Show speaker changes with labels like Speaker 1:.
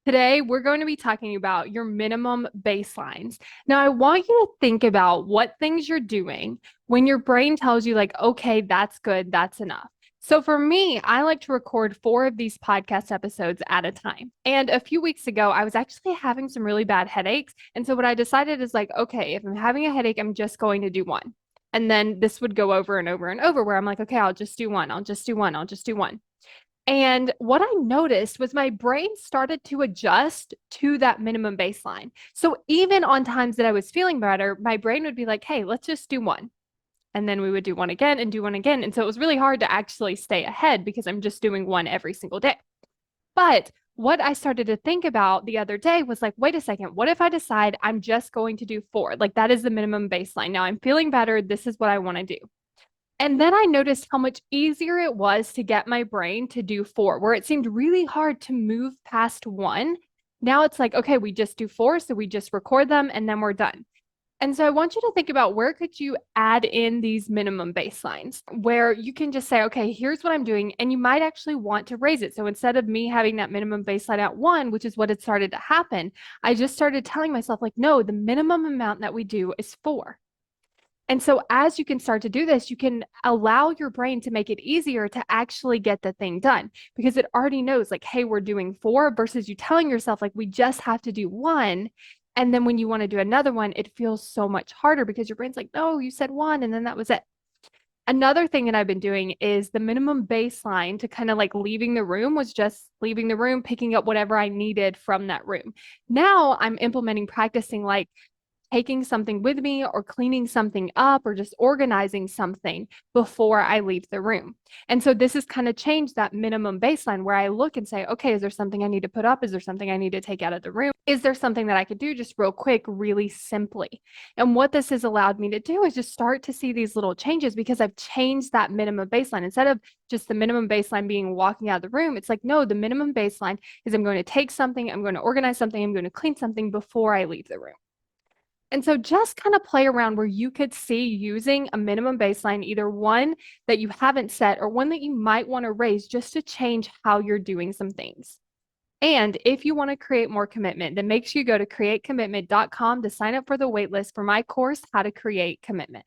Speaker 1: Today, we're going to be talking about your minimum baselines. Now, I want you to think about what things you're doing when your brain tells you, like, okay, that's good, that's enough. So, for me, I like to record 4 of these podcast episodes at a time. And a few weeks ago, I was actually having some really bad headaches. And so, what I decided is like, okay, if I'm having a headache, I'm just going to do one. And then this would go over and over and over, where I'm like, okay, I'll just do one, I'll just do one, I'll just do one. And what I noticed was my brain started to adjust to that minimum baseline. So even on times that I was feeling better, my brain would be like, hey, let's just do one. And then we would do one again and do one again. And so it was really hard to actually stay ahead because I'm just doing one every single day. But what I started to think about the other day was like, wait a second, what if I decide I'm just going to do 4? Like that is the minimum baseline. Now I'm feeling better. This is what I want to do. And then I noticed how much easier it was to get my brain to do 4, where it seemed really hard to move past 1. Now it's like, okay, we just do 4, so we just record them and then we're done. And so I want you to think about where could you add in these minimum baselines where you can just say, okay, here's what I'm doing. And you might actually want to raise it. So instead of me having that minimum baseline at 1, which is what had started to happen, I just started telling myself, like, no, the minimum amount that we do is 4. And so, as you can start to do this, you can allow your brain to make it easier to actually get the thing done because it already knows, like, hey, we're doing 4 versus you telling yourself, like, we just have to do one. And then when you want to do another one, it feels so much harder because your brain's like, no, you said 1, and then that was it. Another thing that I've been doing is the minimum baseline to kind of like leaving the room was just leaving the room, picking up whatever I needed from that room. Now I'm implementing practicing like taking something with me or cleaning something up or just organizing something before I leave the room. And so this has kind of changed that minimum baseline where I look and say, okay, is there something I need to put up? Is there something I need to take out of the room? Is there something that I could do just real quick, really simply? And what this has allowed me to do is just start to see these little changes because I've changed that minimum baseline. Instead of just the minimum baseline being walking out of the room, it's like, no, the minimum baseline is I'm going to take something, I'm going to organize something, I'm going to clean something before I leave the room. And so just kind of play around where you could see using a minimum baseline, either one that you haven't set or one that you might want to raise just to change how you're doing some things. And if you want to create more commitment, then make sure you go to createcommitment.com to sign up for the waitlist for my course, How to Create Commitment.